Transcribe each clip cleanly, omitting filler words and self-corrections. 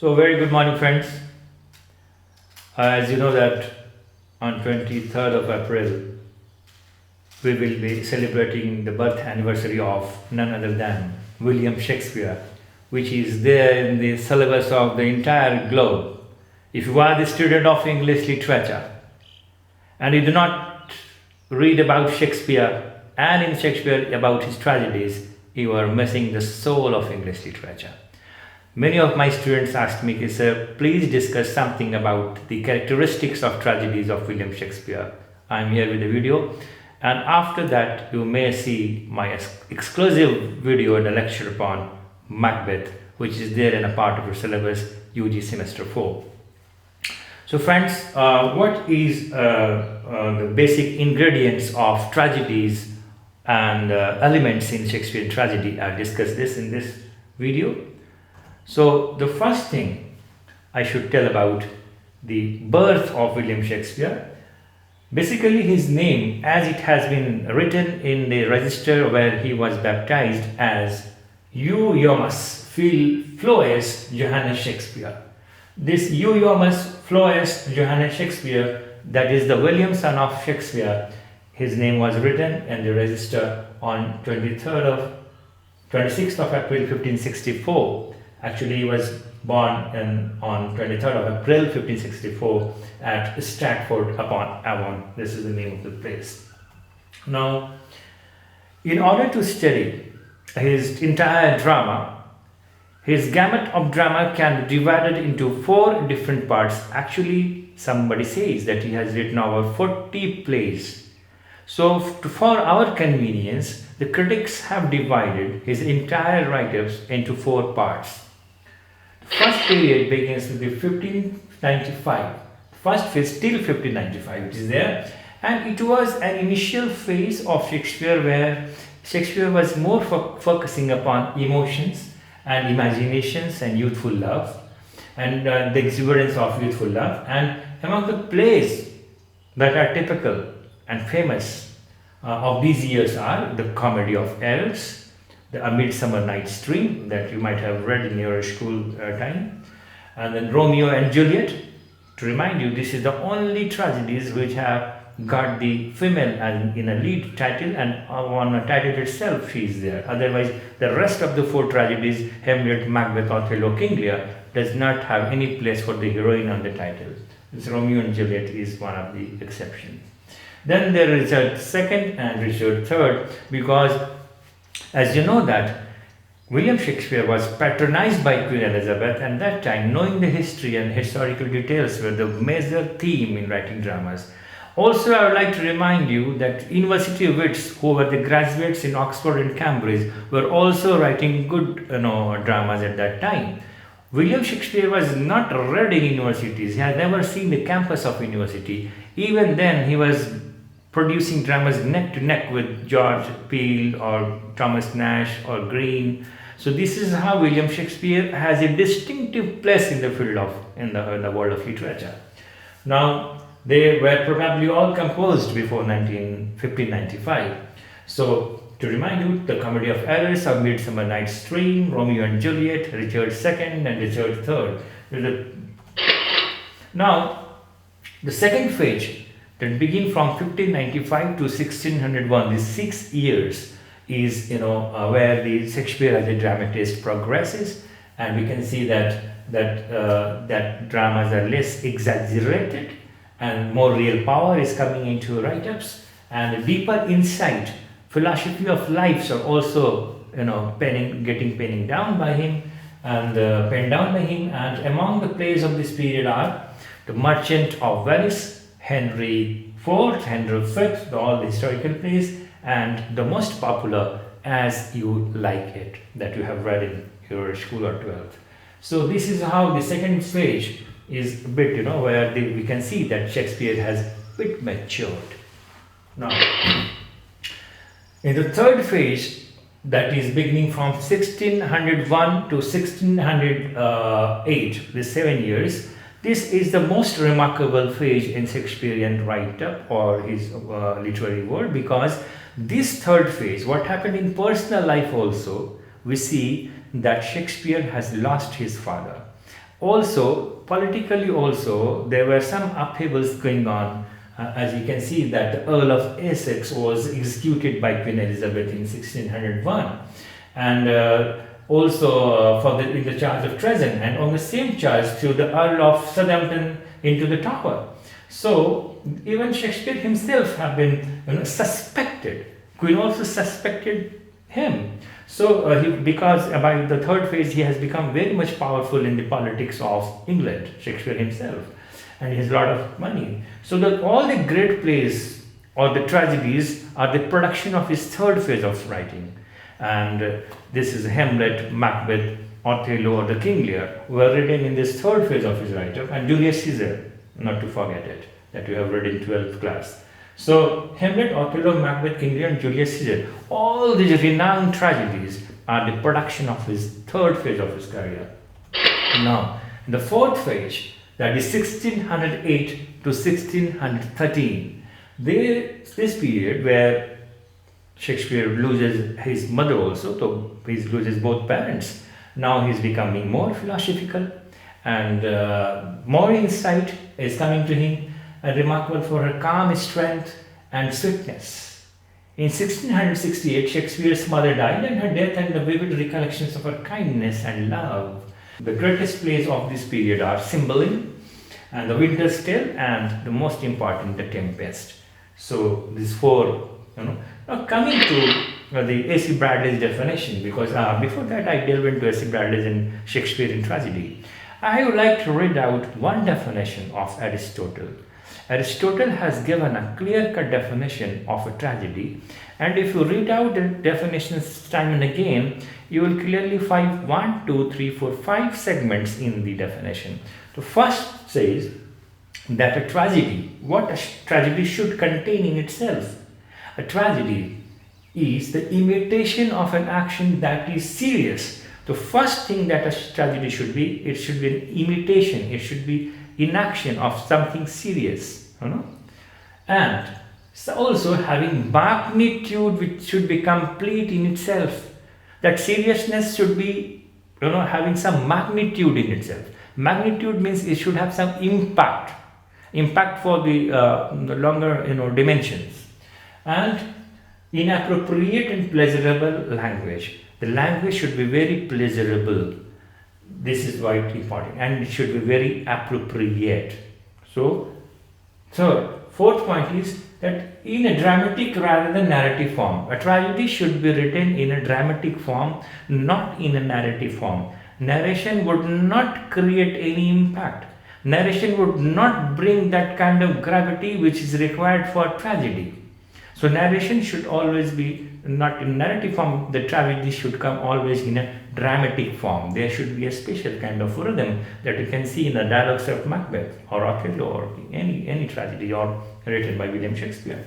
So very good morning, friends. As you know that on 23rd of April we will be celebrating the birth anniversary of none other than William Shakespeare, which is there in the syllabus of the entire globe. If you are the student of English literature and you do not read about Shakespeare and in Shakespeare about his tragedies, you are missing the soul of English literature. Many of my students asked me, sir, please discuss something about the characteristics of tragedies of William Shakespeare. I am here with a video, and after that you may see my exclusive video and a lecture upon Macbeth, which is there in a part of your syllabus UG semester 4. So friends, what is the basic ingredients of tragedies and elements in Shakespearean tragedy? I'll discuss this in this video. So the first thing I should tell about the birth of William Shakespeare. Basically his name, as it has been written in the register where he was baptized as Johannes Floes Johannes Shakespeare. This Johannes Floes Johannes Shakespeare, that is the William son of Shakespeare, his name was written in the register on 26th of April 1564. Actually, he was born on 23rd of April 1564 at Stratford upon Avon. This is the name of the place. Now, in order to study his entire drama, his gamut of drama can be divided into 4 different parts. Actually, somebody says that he has written over 40 plays. So, for our convenience, the critics have divided his entire write-ups into 4 parts. First period begins with the 1595. First phase till 1595, which is there, and it was an initial phase of Shakespeare where Shakespeare was more focusing upon emotions and imaginations and youthful love and the exuberance of youthful love. And among the plays that are typical and famous of these years are the Comedy of Errors, the A Midsummer Night's Dream that you might have read in your school time, and then Romeo and Juliet. To remind you, this is the only tragedies which have got the female in a lead title, and on a title itself she is there. Otherwise, the rest of the 4 tragedies, Hamlet, Macbeth, Othello, King Lear, does not have any place for the heroine on the title. This Romeo and Juliet is one of the exceptions. Then there is Richard II and Richard III, because as you know that William Shakespeare was patronized by Queen Elizabeth, and that time knowing the history and historical details were the major theme in writing dramas. Also, I would like to remind you that university wits who were the graduates in Oxford and Cambridge were also writing good dramas at that time. William Shakespeare was not read in universities. He had never seen the campus of university. Even then, he was producing dramas neck to neck with George Peele or Thomas Nash or Greene. So this is how William Shakespeare has a distinctive place in the field of in the world of literature. Now they were probably all composed before 1595. So to remind you, the Comedy of Errors, A Midsummer Night's Dream, Romeo and Juliet, Richard II and Richard III. Now the second phase that begin from 1595 to 1601, these 6 years is where the Shakespeare as a dramatist progresses, and we can see that dramas are less exaggerated and more real power is coming into write-ups, and deeper insight, philosophy of lives are also getting penned down by him. And among the plays of this period are The Merchant of Venice, Henry IV, Henry V, all the historical plays, and the most popular, As You Like It, that you have read in your school or 12th. So this is how the second phase is a bit, where we can see that Shakespeare has a bit matured. Now, in the third phase, that is beginning from 1601 to 1608, the 7 years, this is the most remarkable phase in Shakespearean write-up or his literary world, because this third phase, what happened in personal life also, we see that Shakespeare has lost his father. Also, politically also, there were some upheavals going on. As you can see that the Earl of Essex was executed by Queen Elizabeth in 1601, and also in the charge of treason, and on the same charge threw the Earl of Southampton into the Tower. So even Shakespeare himself have been suspected. Queen also suspected him. So because by the third phase he has become very much powerful in the politics of England, Shakespeare himself, and he has a lot of money. So that all the great plays or the tragedies are the production of his third phase of writing. And this is Hamlet, Macbeth, Othello, or the King Lear were written in this third phase of his writer, and Julius Caesar, not to forget it, that you have read in 12th class. So Hamlet, Othello, Macbeth, King Lear, and Julius Caesar, all these renowned tragedies are the production of his third phase of his career. Now, in the fourth phase, that is 1608 to 1613, this period where Shakespeare loses his mother also, so he loses both parents. Now he is becoming more philosophical, and more insight is coming to him, and remarkable for her calm strength and sweetness. In 1668, Shakespeare's mother died, and her death and the vivid recollections of her kindness and love. The greatest plays of this period are Cymbeline and The Winter's Tale, and the most important, The Tempest. So these four, Now coming to the A.C. Bradley's definition, because before that I delve into A.C. Bradley's in Shakespearean Tragedy, I would like to read out one definition of Aristotle. Aristotle has given a clear-cut definition of a tragedy, and if you read out the definitions time and again, you will clearly find 1, 2, 3, 4, 5 segments in the definition. The first says that a tragedy, what a tragedy should contain in itself. A tragedy is the imitation of an action that is serious. The first thing that a tragedy should be, it should be an imitation, it should be inaction of something serious, and so also having magnitude which should be complete in itself. That seriousness should be, having some magnitude in itself. Magnitude means it should have some impact for the longer, dimensions. And inappropriate and pleasurable language. The language should be very pleasurable. This is why it's important, and it should be very appropriate. So, fourth point is that in a dramatic rather than narrative form. A tragedy should be written in a dramatic form, not in a narrative form. Narration would not create any impact. Narration would not bring that kind of gravity which is required for tragedy. So narration should always be not in narrative form. The tragedy should come always in a dramatic form. There should be a special kind of rhythm that you can see in the dialogues of Macbeth or Othello or any tragedy or written by William Shakespeare.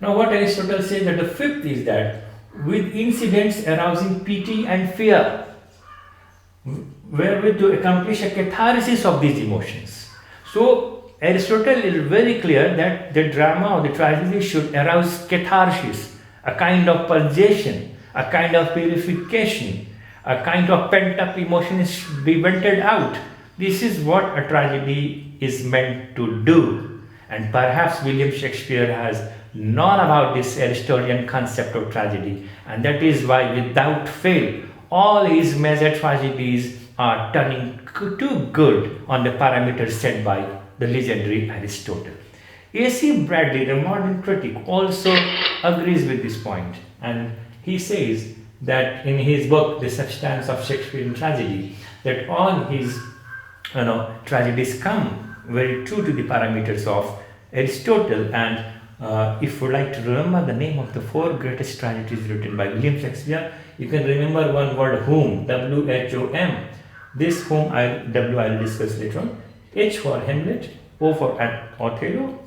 Now what Aristotle says that the fifth is that with incidents arousing pity and fear, wherewith to accomplish a catharsis of these emotions. So Aristotle is very clear that the drama or the tragedy should arouse catharsis, a kind of purgation, a kind of purification, a kind of pent-up emotion should be vented out. This is what a tragedy is meant to do. And perhaps William Shakespeare has known about this Aristotelian concept of tragedy, and that is why without fail all his major tragedies are turning too good on the parameters set by the legendary Aristotle. A.C. Bradley, the modern critic, also agrees with this point, and he says that in his book, The Substance of Shakespearean Tragedy, that all his tragedies come very true to the parameters of Aristotle. And if you like to remember the name of the four greatest tragedies written by William Shakespeare, you can remember one word, whom, W-H-O-M. This whom I will discuss later on. H for Hamlet, O for Othello,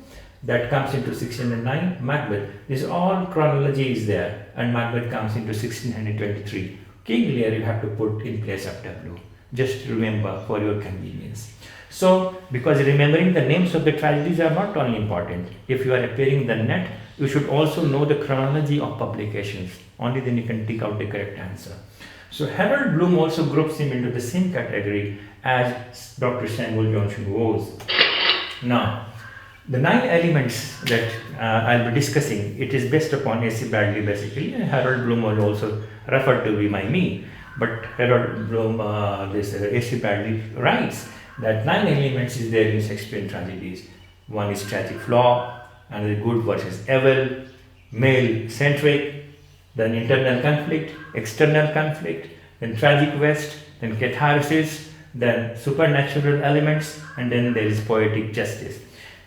that comes into 1609. Macbeth, this all chronology is there, and Macbeth comes into 1623. King Lear you have to put in place of W, just remember for your convenience. So, because remembering the names of the tragedies are not only important, if you are appearing in the net, you should also know the chronology of publications. Only then you can take out the correct answer. So Harold Bloom also groups him into the same category as Dr. Samuel Johnson was. Now, the 9 elements that I'll be discussing, it is based upon A.C. Bradely basically, and Harold Bloom was also referred to by me. But Harold Bloom, A.C. Bradley writes that 9 elements is there in Shakespearean tragedies. One is tragic flaw, another good versus evil, male-centric, then internal conflict, external conflict, then tragic west, then catharsis, then supernatural elements, and then there is poetic justice.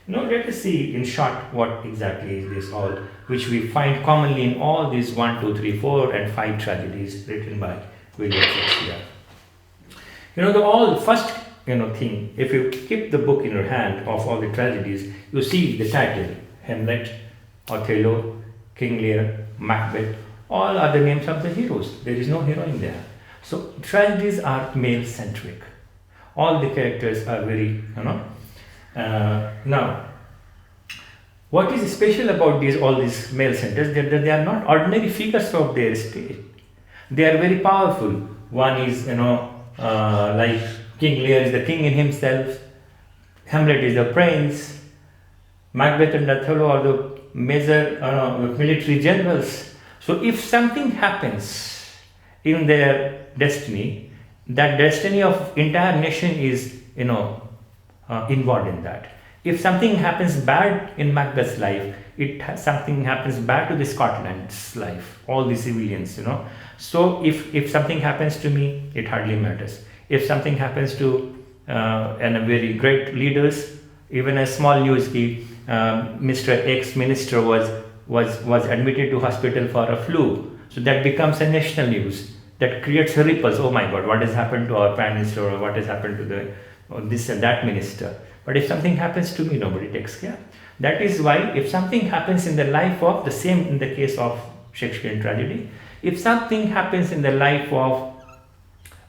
Now let us see in short what exactly is this all, which we find commonly in all these 1, 2, 3, 4 and 5 tragedies written by William Shakespeare. The all first thing, if you keep the book in your hand of all the tragedies, you see the title, Hamlet, Othello, King Lear, Macbeth, all are the names of the heroes. There is no heroine there. So tragedies are male-centric. All the characters are very, now, what is special about all these male centers? That they are not ordinary figures of their stage. They are very powerful. One is, like King Lear is the king in himself. Hamlet is the prince. Macbeth and Othello are the major military generals. So if something happens in their destiny, that destiny of entire nation is, involved in that. If something happens bad in Macbeth's life, something happens bad to the Scotland's life, all the civilians, So if something happens to me, it hardly matters. If something happens to and a very great leaders, even a small news ki, Mr. Ex-Minister was admitted to hospital for a flu, so that becomes a national news. That creates a ripples. Oh my God, what has happened to our Prime Minister, or what has happened to this and that minister? But if something happens to me, nobody takes care. That is why if something happens in the life of, the same in the case of Shakespearean tragedy, if something happens in the life of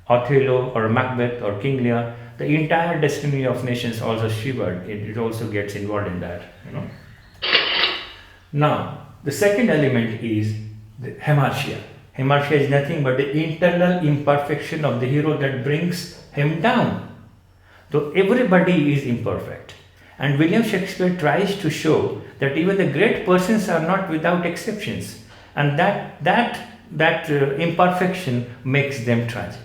Othello or Macbeth or King Lear, the entire destiny of nations also shivered. It also gets involved in that. Now, the second element is the hamartia. Hamartia is nothing but the internal imperfection of the hero that brings him down. So everybody is imperfect, and William Shakespeare tries to show that even the great persons are not without exceptions, and that imperfection makes them tragic.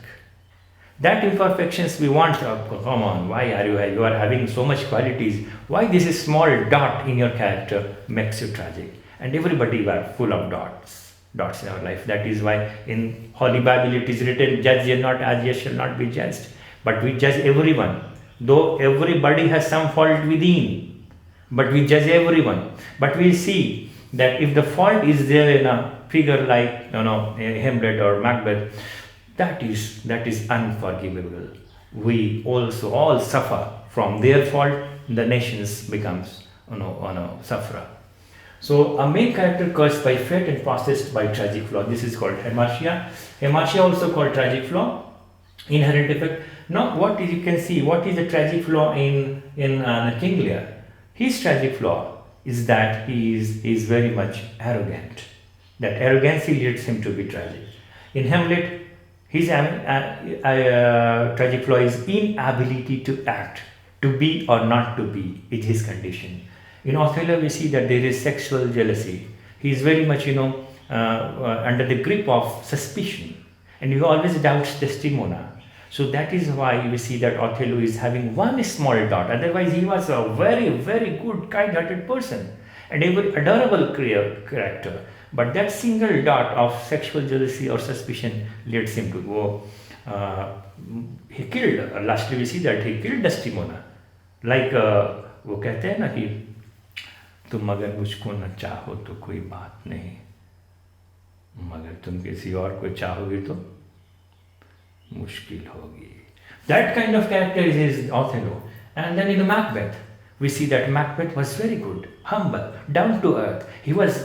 That imperfections we want. Come on, why are you are having so much qualities? Why this small dot in your character makes you tragic? And everybody are full of dots in our life. That is why in Holy Bible it is written, "Judge ye not, as ye shall not be judged." But we judge everyone, though everybody has some fault within. But we judge everyone. But we see that if the fault is there in a figure like Hamlet or Macbeth, that is unforgivable. We also all suffer from their fault. The nations becomes sufferer. So a main character cursed by fate and possessed by tragic flaw. This is called hamartia. Hamartia also called tragic flaw. Inherent defect. Now, you can see what is the tragic flaw in King Lear. His tragic flaw is that he is very much arrogant. That arrogancy leads him to be tragic. In Hamlet, his tragic flaw is inability to act, to be or not to be is his condition. In Othello, we see that there is sexual jealousy. He is very much under the grip of suspicion, and he always doubts Desdemona. So that is why we see that Othello is having one small dot. Otherwise, he was a very, very good, kind-hearted person and a very adorable character. But that single dot of sexual jealousy or suspicion leads him to go. He killed. Lastly, we see that he killed Desdemona. Like वो कहते हैं ना कि तुम अगर मुझको न चाहो तो कोई बात नहीं, मगर तुम किसी और को चाहोगे तो मुश्किल होगी. That kind of character is Othello. And then in Macbeth, we see that Macbeth was very good, humble, down to earth.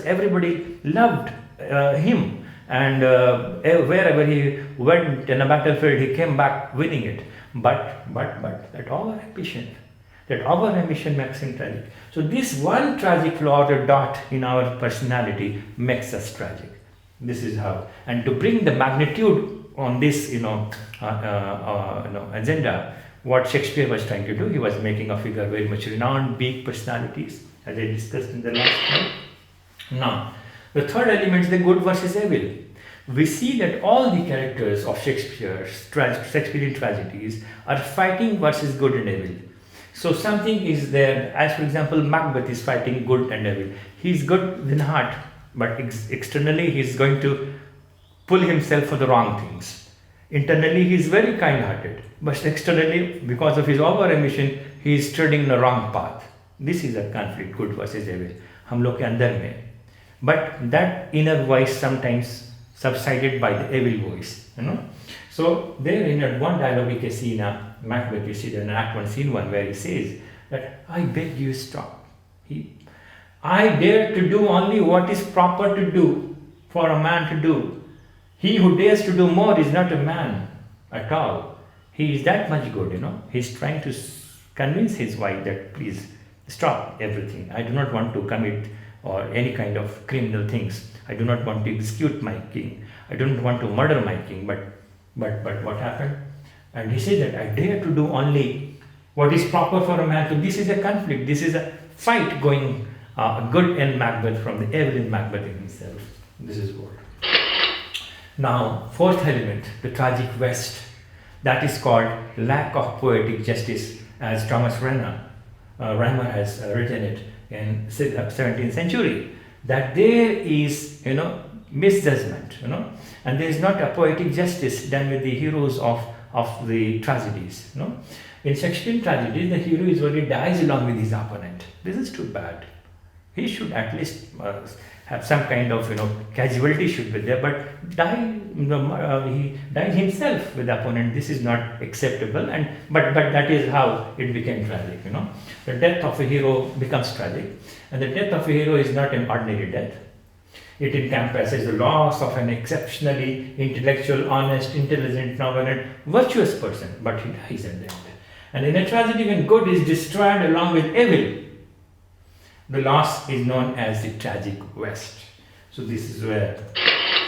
Everybody loved him, and wherever he went in a battlefield, he came back winning it. But that our ambition makes him tragic. So this one tragic flaw or dot in our personality makes us tragic. This is how. And to bring the magnitude on this agenda, what Shakespeare was trying to do. He was making a figure very much renowned, big personalities, as I discussed in the last slide. Now, the third element is the good versus evil. We see that all the characters of Shakespearean tragedies are fighting versus good and evil. So something is there, as for example, Macbeth is fighting good and evil. He is good in heart, but externally he is going to pull himself for the wrong things. Internally he is very kind-hearted, but externally, because of his over-ambition, he is treading in the wrong path. This is a conflict, good versus evil. हम लोग के अंदर में. But that inner voice sometimes subsided by the evil voice, So there in one dialogue we can see in Macbeth, you see that in Act 1, Scene 1, where he says that, I beg you stop. I dare to do only what is proper to do for a man to do. He who dares to do more is not a man at all. He is that much good, He's trying to convince his wife that please stop everything. I do not want to commit or any kind of criminal things. I do not want to execute my king. I don't want to murder my king. But what happened? And he said that I dare to do only what is proper for a man to. This is a conflict. This is a fight going good in Macbeth from the evil in Macbeth in himself. This is what. Now, fourth element, the tragic West. That is called lack of poetic justice, as Thomas Rhymer has written it in 17th century. That there is, misjudgment, and there is not a poetic justice done with the heroes of the tragedies, In Shakespearean tragedies, the hero usually dies along with his opponent. This is too bad. He should at least have some kind of, casualty should be there, but he died himself with the opponent. This is not acceptable, but that is how it became tragic, The death of a hero becomes tragic, and the death of a hero is not an ordinary death. It encompasses the loss of an exceptionally intellectual, honest, intelligent, noble, virtuous person, but he dies at the end. And in a tragedy, when good is destroyed along with evil, the loss is known as the tragic West. So this is where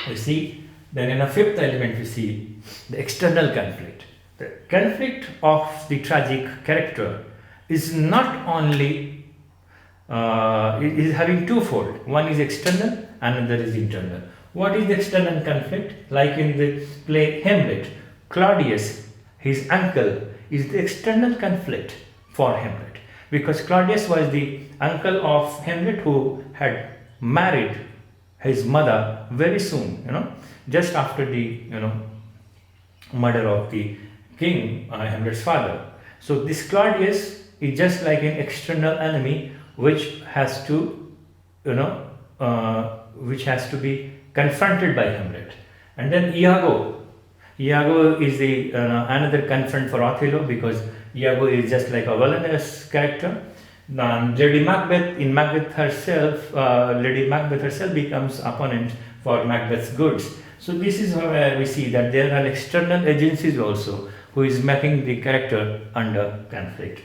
we see. Then in a fifth element we see the external conflict. The conflict of the tragic character is not only is having twofold. One is external, another is internal. What is the external conflict? Like in the play Hamlet, Claudius, his uncle, is the external conflict for Hamlet, because Claudius was the uncle of Hamlet who had married his mother very soon, just after the murder of the king, Hamlet's father. So this Claudius is just like an external enemy which has to be confronted by Hamlet. And then Iago is the another confront for Othello, because Iago is just like a villainous character. Lady Macbeth herself becomes opponent for Macbeth's goods. So this is where we see that there are external agencies also who is making the character under conflict.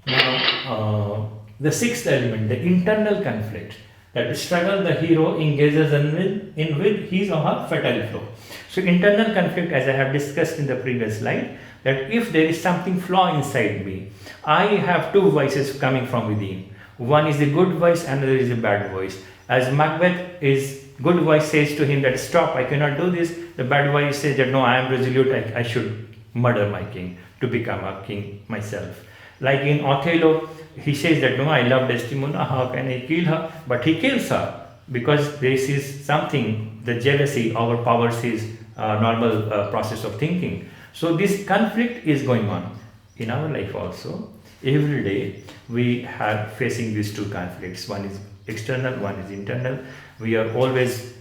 Now, the sixth element, the internal conflict, that the struggle the hero engages in with his or her fatal flaw. So internal conflict, as I have discussed in the previous slide, that if there is something flaw inside me, I have two voices coming from within. One is the good voice, another is the bad voice. As Macbeth, is good voice says to him that stop, I cannot do this. The bad voice says that no, I am resolute, I should murder my king to become a king myself. Like in Othello, he says that no, I love Desdemona, how can I kill her? But he kills her because this is something, the jealousy overpowers his normal process of thinking. So this conflict is going on in our life also. Every day we are facing these two conflicts. One is external, one is internal. We are always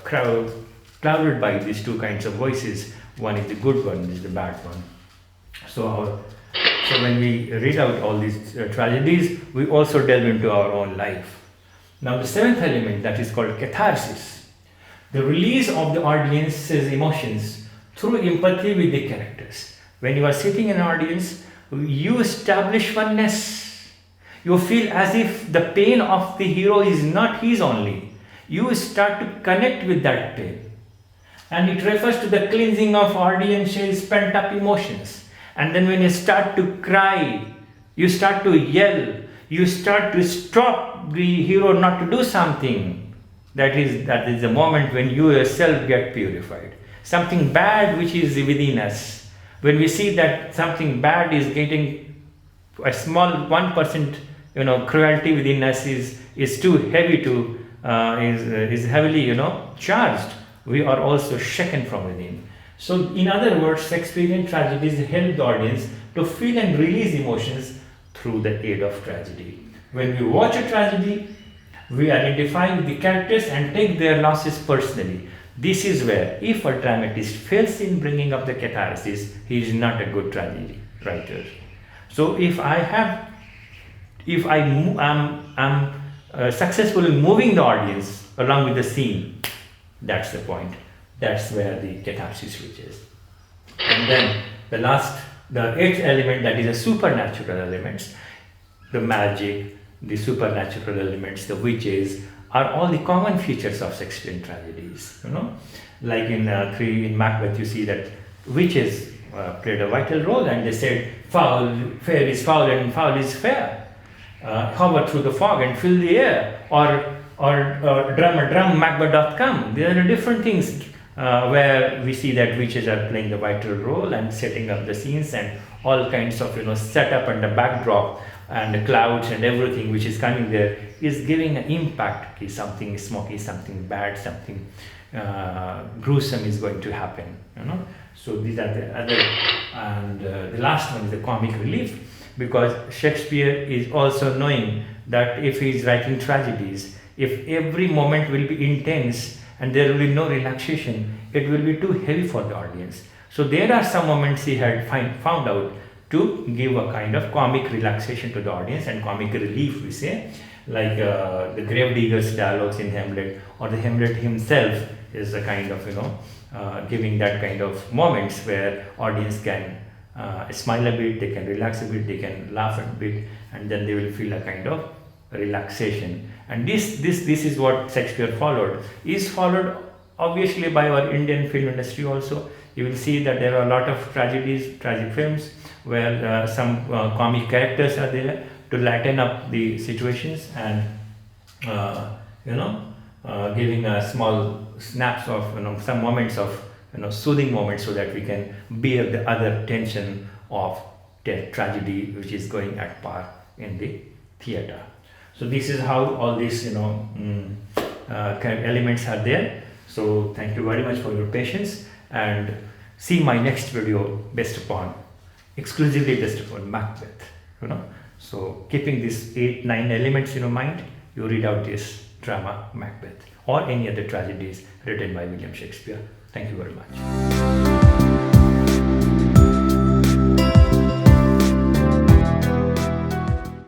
clouded by these two kinds of voices. One is the good one, one is the bad one. So when we read out all these tragedies, we also delve into our own life. Now the seventh element, that is called catharsis, the release of the audience's emotions through empathy with the characters. When you are sitting in an audience, you establish oneness. You feel as if the pain of the hero is not his only. You start to connect with that pain. And it refers to the cleansing of audience's pent-up emotions. And then when you start to cry, you start to yell, you start to stop the hero not to do something. That is the moment when you yourself get purified. Something bad which is within us, when we see that something bad is getting a small 1%, cruelty within us is too heavy to is heavily charged, we are also shaken from within. So in other words, Shakespearean tragedies help the audience to feel and release emotions through the aid of tragedy. When we watch a tragedy, we identify with the characters and take their losses personally. This is where, if a dramatist fails in bringing up the catharsis, he is not a good tragedy writer. So if I am successful in moving the audience along with the scene, that's the point. That's where the catharsis reaches. And then the eighth element, that is the supernatural elements, the magic, the supernatural elements, the witches, are all the common features of Shakespearean tragedies. Like in Macbeth, you see that witches played a vital role, and they said, fair is foul and foul is fair. Hover through the fog and fill the air, or drum, Macbeth doth come. There are different things where we see that witches are playing a vital role and setting up the scenes and all kinds of setup and the backdrop and the clouds and everything which is coming there is giving an impact. Something smoky, something bad, something gruesome is going to happen. So these are the other, and the last one is the comic relief, because Shakespeare is also knowing that if he is writing tragedies, if every moment will be intense and there will be no relaxation, it will be too heavy for the audience. So there are some moments he had found out to give a kind of comic relaxation to the audience and comic relief, we say, like the gravedigger's dialogues in Hamlet, or the Hamlet himself is a kind of giving that kind of moments where audience can smile a bit, they can relax a bit, they can laugh a bit, and then they will feel a kind of relaxation. And this is what Shakespeare followed. Is followed obviously by our Indian film industry also. You will see that there are a lot of tragic films where some comic characters are there to lighten up the situations and giving a small snaps of some moments of soothing moments, so that we can bear the other tension of the tragedy which is going at par in the theater. So this is how all these kind of elements are there. So thank you very much for your patience, and see my next video exclusively based upon Macbeth. So keeping these 8-9 elements in mind, you read out this drama Macbeth or any other tragedies written by William Shakespeare. Thank you very much.